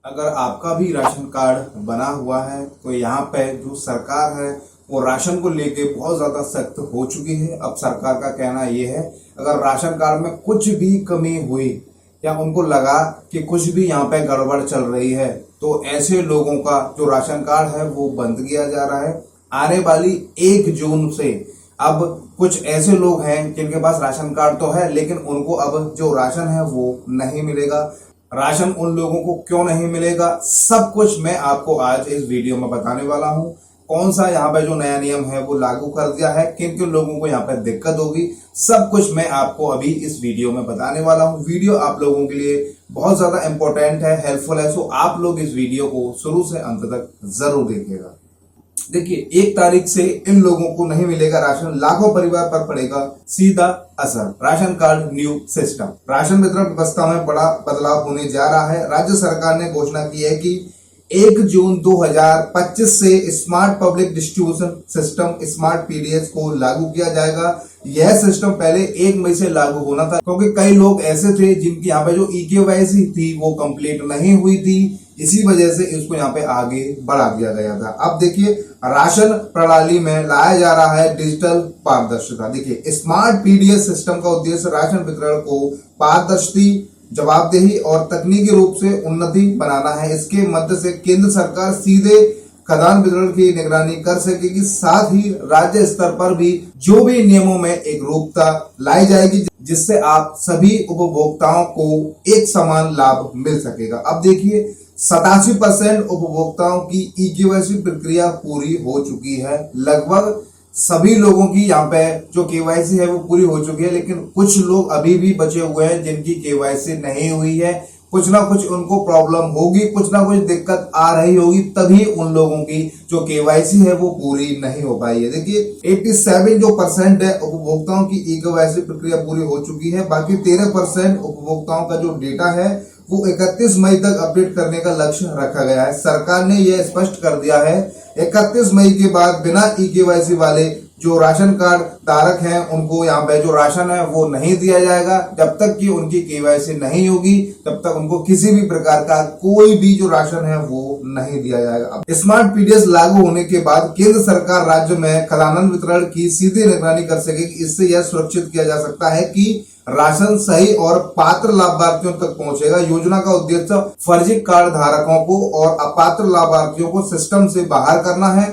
अगर आपका भी राशन कार्ड बना हुआ है तो यहाँ पे जो सरकार है वो राशन को लेके बहुत ज्यादा सख्त हो चुकी है। अब सरकार का कहना ये है, अगर राशन कार्ड में कुछ भी कमी हुई या उनको लगा कि कुछ भी यहाँ पे गड़बड़ चल रही है तो ऐसे लोगों का जो राशन कार्ड है वो बंद किया जा रहा है। आने वाली 1 जून से अब कुछ ऐसे लोग हैं जिनके पास राशन कार्ड तो है लेकिन उनको अब जो राशन है वो नहीं मिलेगा। राशन उन लोगों को क्यों नहीं मिलेगा, सब कुछ मैं आपको आज इस वीडियो में बताने वाला हूं। कौन सा यहाँ पे जो नया नियम है वो लागू कर दिया है, किन किन लोगों को यहाँ पे दिक्कत होगी, सब कुछ मैं आपको अभी इस वीडियो में बताने वाला हूँ। वीडियो आप लोगों के लिए बहुत ज्यादा इंपॉर्टेंट है, हेल्पफुल है, सो आप लोग इस वीडियो को शुरू से अंत तक जरूर देखिएगा। देखिए, 1 तारीख से इन लोगों को नहीं मिलेगा राशन, लाखों परिवार पर पड़ेगा सीधा असर। Ration card new system, ration वितरण व्यवस्था में बड़ा बदलाव होने जा रहा है। राज्य सरकार ने घोषणा की है कि 1 जून 2025 से smart public distribution system smart PDS को लागू किया जाएगा। यह सिस्टम पहले 1 मई से लागू होना था क्योंकि कई लोग ऐसे थे जिनकी यहाँ पे जो ईकेवाईसी थी वो कंप्लीट नहीं हुई थी, इसी वजह से इसको यहाँ पे आगे बढ़ा दिया गया था। अब देखिए, राशन प्रणाली में लाया जा रहा है डिजिटल पारदर्शिता। देखिए, स्मार्ट पीडीएस सिस्टम का उद्देश्य राशन वितरण को पारदर्शी, जवाबदेही और तकनीकी रूप से उन्नति बनाना है। इसके मध्य से केंद्र सरकार सीधे खाद्यान्न वितरण की निगरानी कर सकेगी, साथ ही राज्य स्तर पर भी जो भी नियमों में एक रूपता लाई जाएगी जिससे आप सभी उपभोक्ताओं को एक समान लाभ मिल सकेगा। अब देखिए, 87% उपभोक्ताओं की ईकेवाईसी प्रक्रिया पूरी हो चुकी है। लगभग सभी लोगों की यहाँ पे जो केवाईसी है वो पूरी हो चुकी है, लेकिन कुछ लोग अभी भी बचे हुए हैं जिनकी केवाईसी नहीं हुई है। कुछ ना कुछ उनको प्रॉब्लम होगी, कुछ ना कुछ दिक्कत आ रही होगी, तभी उन लोगों की जो केवाईसी है वो पूरी नहीं हो पाई है। देखिए, 87% है उपभोक्ताओं की ई केवाईसी प्रक्रिया पूरी हो चुकी है। बाकी 13% उपभोक्ताओं का जो डेटा है वो 31 मई तक अपडेट करने का लक्ष्य रखा गया है। सरकार ने यह स्पष्ट कर दिया है 31 मई के बाद बिना ई केवाईसी वाले जो राशन कार्ड धारक हैं उनको यहाँ पे जो राशन है वो नहीं दिया जाएगा। जब तक कि उनकी केवाईसी नहीं होगी तब तक उनको किसी भी प्रकार का कोई भी जो राशन है वो नहीं दिया जाएगा। अब स्मार्ट पीडीएस लागू होने के बाद केंद्र सरकार राज्य में खाद्यान्न वितरण की सीधी निगरानी कर सकेगी। इससे यह सुरक्षित किया जा सकता है कि राशन सही और पात्र लाभार्थियों तक पहुंचेगा। योजना का उद्देश्य फर्जी कार्ड धारकों को और अपात्र लाभार्थियों को सिस्टम से बाहर करना है।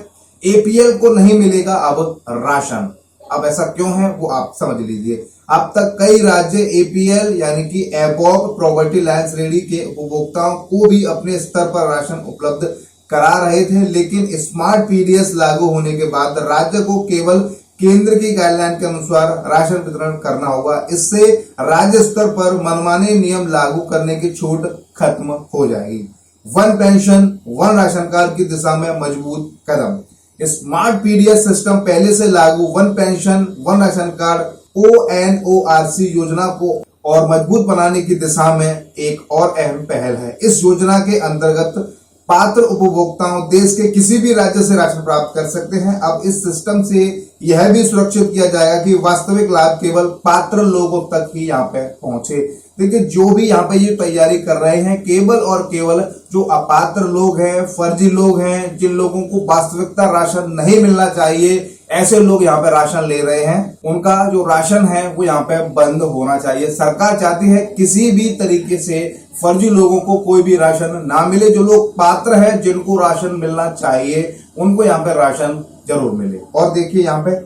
एपीएल को नहीं मिलेगा अब राशन। अब ऐसा क्यों है वो आप समझ लीजिए। अब तक कई राज्य एपीएल यानी कि एबोव पॉवर्टी लाइन श्रेणी के उपभोक्ताओं को भी अपने स्तर पर राशन उपलब्ध करा रहे थे, लेकिन स्मार्ट पीडीएस लागू होने के बाद राज्य को केवल केंद्र की गाइडलाइन के अनुसार राशन वितरण करना होगा। इससे राज्य स्तर पर मनमाने नियम लागू करने की छूट खत्म हो जाएगी। One pension one ration card की दिशा में मजबूत कदम। स्मार्ट पीडीएस सिस्टम पहले से लागू one pension one ration card ONORC योजना को और मजबूत बनाने की दिशा में एक और अहम पहल है। इस योजना के अंतर्गत पात्र उपभोक्ताओं देश के किसी भी राज्य से राशन प्राप्त कर सकते हैं। अब इस सिस्टम से यह भी सुरक्षित किया जाएगा कि वास्तविक लाभ केवल पात्र लोगों तक ही यहाँ पे पहुंचे। देखिए, जो भी यहाँ पे ये तैयारी कर रहे हैं केवल और केवल जो अपात्र लोग हैं, फर्जी लोग हैं, जिन लोगों को वास्तविकता राशन नहीं मिलना चाहिए, ऐसे लोग यहाँ पे राशन ले रहे हैं, उनका जो राशन है वो यहाँ पे बंद होना चाहिए। सरकार चाहती है किसी भी तरीके से फर्जी लोगों को कोई भी राशन ना मिले। जो लोग पात्र हैं, जिनको राशन मिलना चाहिए, उनको यहाँ पे राशन जरूर मिले। और देखिए, यहाँ पे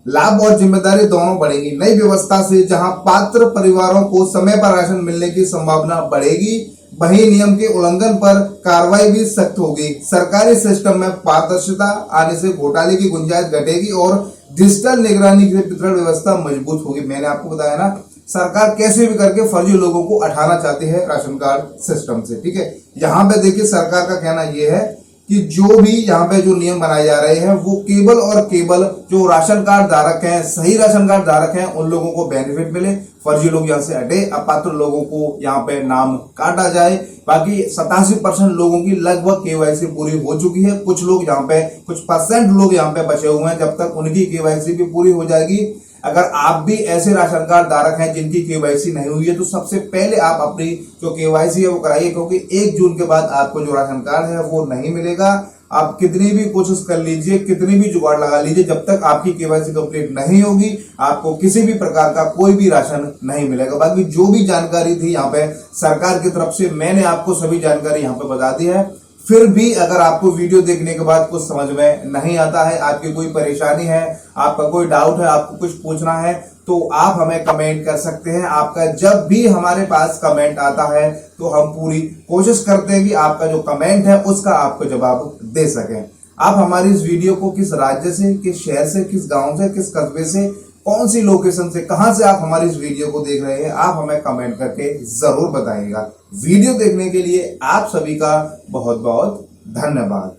लाभ और जिम्मेदारी दोनों बढ़ेगी। नई व्यवस्था से जहां पात्र परिवारों को समय पर राशन मिलने की संभावना बढ़ेगी, वहीं नियम के उल्लंघन पर कार्रवाई भी सख्त होगी। सरकारी सिस्टम में पारदर्शिता आने से घोटाले की गुंजाइश घटेगी और डिजिटल निगरानी की वितरण व्यवस्था मजबूत होगी। मैंने आपको बताया ना, सरकार कैसे भी करके फर्जी लोगों को हटाना चाहती है राशन कार्ड सिस्टम से। ठीक है, यहाँ पे देखिए, सरकार का कहना यह है कि जो भी यहाँ पे जो नियम बनाए जा रहे हैं वो केवल और केवल जो राशन कार्ड धारक हैं, सही राशन कार्ड धारक हैं, उन लोगों को बेनिफिट मिले, फर्जी लोग यहाँ से हटे, अपात्र लोगों को यहाँ पे नाम काटा जाए। बाकी 87% लोगों की लगभग केवाईसी पूरी हो चुकी है। कुछ लोग यहाँ पे, कुछ % लोग यहाँ पे बचे हुए हैं। जब तक उनकी केवाईसी भी पूरी हो जाएगी, अगर आप भी ऐसे राशन कार्ड धारक हैं जिनकी केवाईसी नहीं हुई है तो सबसे पहले आप अपनी जो केवाईसी है वो कराइए, क्योंकि 1 जून के बाद आपको जो राशन कार्ड है वो नहीं मिलेगा। आप कितनी भी कोशिश कर लीजिए, कितनी भी जुगाड़ लगा लीजिए, जब तक आपकी केवाईसी कंप्लीट नहीं होगी आपको किसी भी प्रकार का कोई भी राशन नहीं मिलेगा। बाकी जो भी जानकारी थी यहाँ पे सरकार की तरफ से मैंने आपको सभी जानकारी यहाँ पे बता दी है। फिर भी अगर आपको वीडियो देखने के बाद कुछ समझ में नहीं आता है, आपकी कोई परेशानी है, आपका कोई डाउट है, आपको कुछ पूछना है, तो आप हमें कमेंट कर सकते हैं। आपका जब भी हमारे पास कमेंट आता है तो हम पूरी कोशिश करते हैं कि आपका जो कमेंट है उसका आपको जवाब दे सकें। आप हमारी इस वीडियो को किस राज्य से, किस शहर से, किस गांव से, किस कस्बे से, कौन सी लोकेशन से, कहां से आप हमारी इस वीडियो को देख रहे हैं, आप हमें कमेंट करके जरूर बताइएगा। वीडियो देखने के लिए आप सभी का बहुत बहुत धन्यवाद।